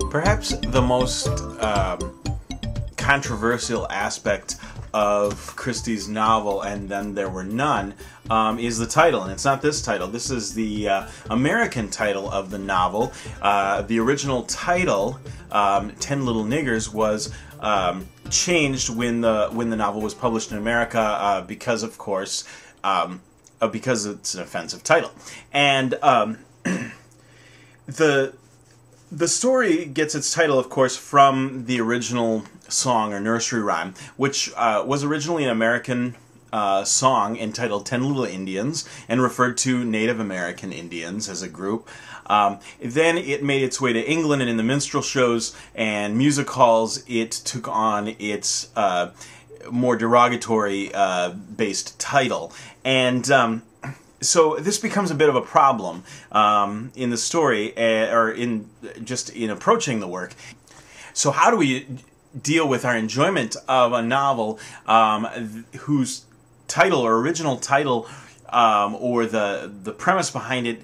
Perhaps the most controversial aspect of Christie's novel, And Then There Were None, is the title. And it's not this title. This is the American title of the novel. The original title, 10 Little Niggers, was changed when the novel was published in America because, of course, because it's an offensive title. And the story gets its title, of course, from the original song or nursery rhyme, which was originally an American song entitled 10 Little Indians and referred to Native American Indians as a group. Then it made its way to England, and in the minstrel shows and music halls it took on its more derogatory based title. And so this becomes a bit of a problem in the story, or in approaching the work. So how do we deal with our enjoyment of a novel whose title or original title or the premise behind it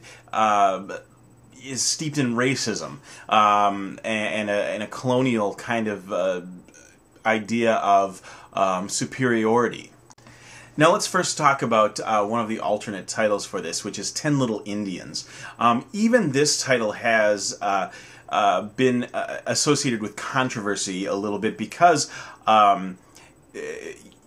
is steeped in racism and a colonial kind of idea of superiority? Now let's first talk about one of the alternate titles for this, which is 10 Little Indians. Even this title has been associated with controversy a little bit because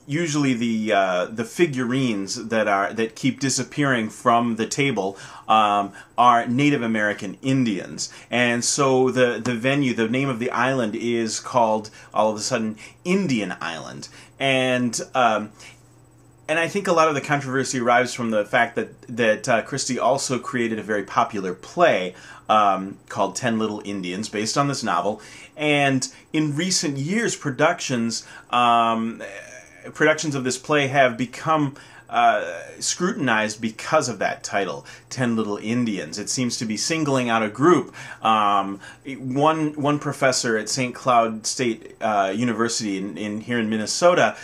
usually the figurines that keep disappearing from the table are Native American Indians, and so the venue, the name of the island, is called all of a sudden Indian Island, and I think a lot of the controversy arrives from the fact that Christie also created a very popular play called 10 Little Indians, based on this novel. And in recent years, productions of this play have become scrutinized because of that title, 10 Little Indians. It seems to be singling out a group. One professor at St. Cloud State University here in Minnesota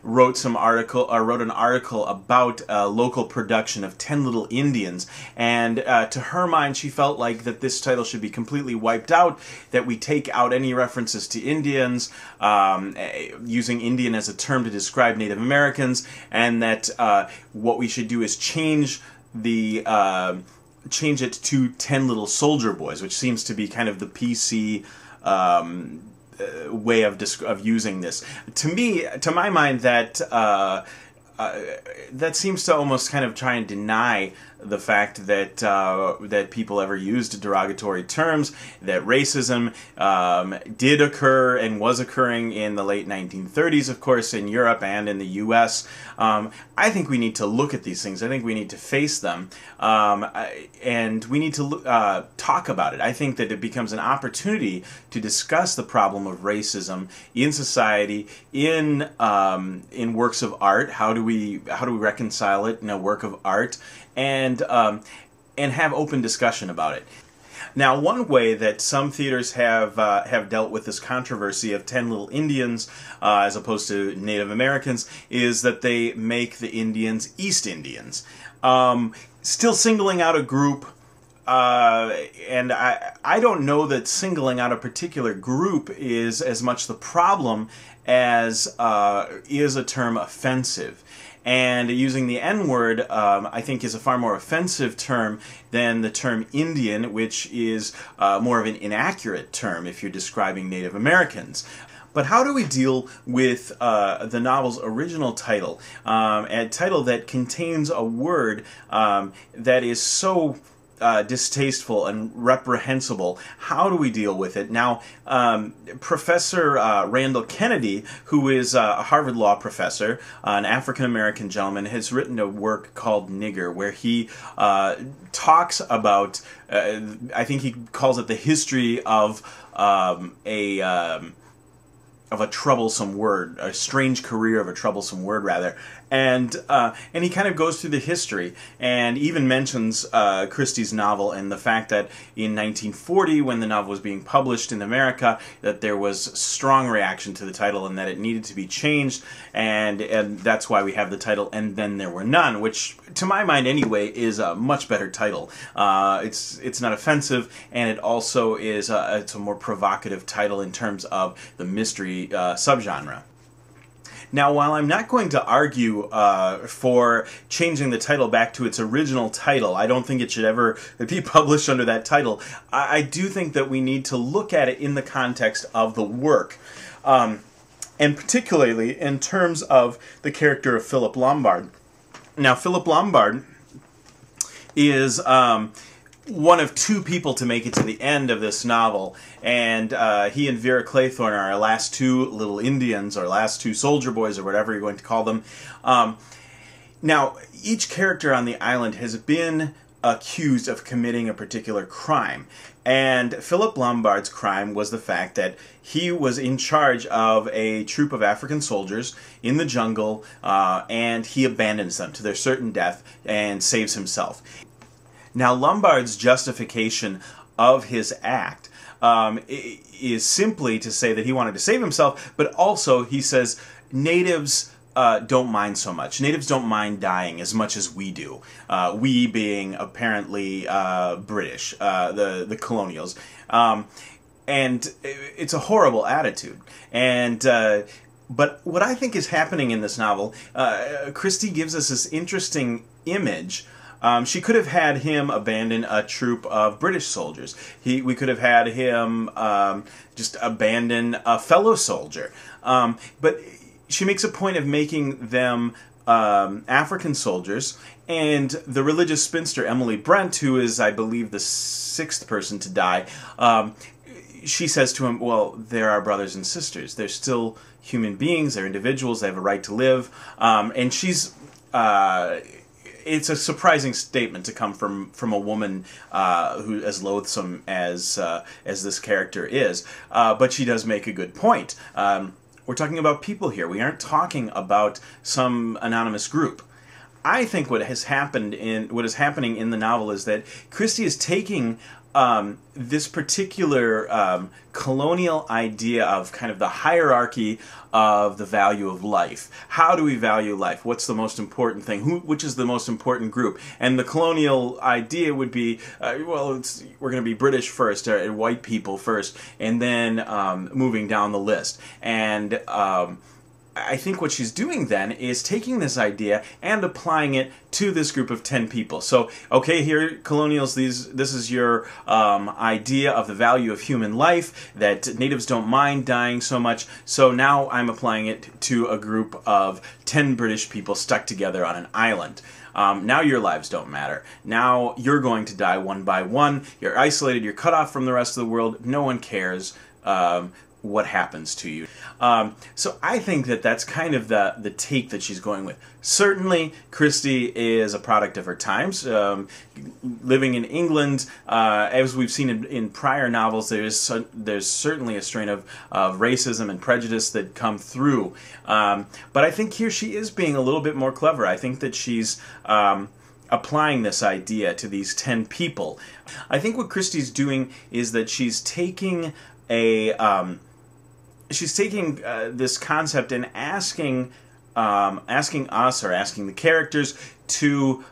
wrote an article about a local production of 10 Little Indians, and to her mind, she felt like that this title should be completely wiped out, that we take out any references to Indians, using Indian as a term to describe Native Americans, and that what we should do is change it to 10 Little Soldier Boys, which seems to be kind of the PC way of using this. To my mind, that seems to almost kind of try and deny the fact that people ever used derogatory terms, that racism did occur and was occurring in the late 1930s, of course, in Europe and in the U.S. I think we need to look at these things. I think we need to face them, and we need to talk about it. I think that it becomes an opportunity to discuss the problem of racism in society, in works of art. How do we reconcile it in a work of art, and have open discussion about it. Now, one way that some theaters have dealt with this controversy of 10 Little Indians as opposed to Native Americans is that they make the Indians East Indians, still singling out a group. And I don't know that singling out a particular group is as much the problem as is a term offensive. And using the N-word, I think, is a far more offensive term than the term Indian, which is more of an inaccurate term if you're describing Native Americans. But how do we deal with the novel's original title, a title that contains a word that is so distasteful and reprehensible? How do we deal with it? Now, Professor Randall Kennedy, who is a Harvard Law professor, an African-American gentleman, has written a work called Nigger, where he talks about, I think he calls it the history of of a troublesome word, a strange career of a troublesome word, rather. And he kind of goes through the history and even mentions Christie's novel and the fact that in 1940, when the novel was being published in America, that there was strong reaction to the title and that it needed to be changed, and that's why we have the title "And Then There Were None," which, to my mind anyway, is a much better title. It's not offensive, and it also is it's a more provocative title in terms of the mystery subgenre. Now, while I'm not going to argue for changing the title back to its original title, I don't think it should ever be published under that title, I do think that we need to look at it in the context of the work, and particularly in terms of the character of Philip Lombard. Now, Philip Lombard is one of two people to make it to the end of this novel, and he and Vera Claythorne are our last two little Indians, or last two soldier boys, or whatever you're going to call them. Now, each character on the island has been accused of committing a particular crime, and Philip Lombard's crime was the fact that he was in charge of a troop of African soldiers in the jungle, and he abandons them to their certain death and saves himself. Now, Lombard's justification of his act is simply to say that he wanted to save himself, but also he says natives don't mind so much. Natives don't mind dying as much as we do. We being apparently British, the colonials. And it's a horrible attitude. And but what I think is happening in this novel, Christie gives us this interesting image. She could have had him abandon a troop of British soldiers. We could have had him just abandon a fellow soldier. But she makes a point of making them African soldiers, and the religious spinster Emily Brent, who is, I believe, the sixth person to die, she says to him, well, they're our brothers and sisters. They're still human beings. They're individuals. They have a right to live. And she's... it's a surprising statement to come from a woman who as loathsome as this character is, but she does make a good point. We're talking about people here. We aren't talking about some anonymous group. I think what is happening in the novel is that Christie is taking this particular colonial idea of kind of the hierarchy of the value of life. How do we value life? What's the most important thing? Which is the most important group? And the colonial idea would be, well, we're going to be British first, or white people first, and then moving down the list. And I think what she's doing then is taking this idea and applying it to this group of 10 people. So, okay, here, colonials, this is your idea of the value of human life, that natives don't mind dying so much, so now I'm applying it to a group of 10 British people stuck together on an island. Now your lives don't matter. Now you're going to die one by one. You're isolated, you're cut off from the rest of the world, no one cares what happens to you. So I think that that's kind of the take that she's going with. Certainly, Christie is a product of her times. Living in England, as we've seen in prior novels, there's certainly a strain of racism and prejudice that come through. But I think here she is being a little bit more clever. I think that she's applying this idea to these 10 people. I think what Christie's doing is that she's taking this concept and asking us, or asking the characters, to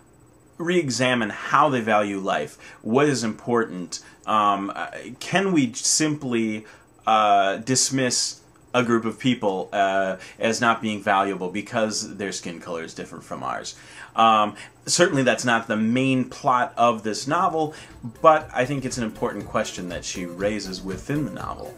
re-examine how they value life. What is important? Can we simply dismiss a group of people as not being valuable because their skin color is different from ours? Certainly that's not the main plot of this novel, but I think it's an important question that she raises within the novel.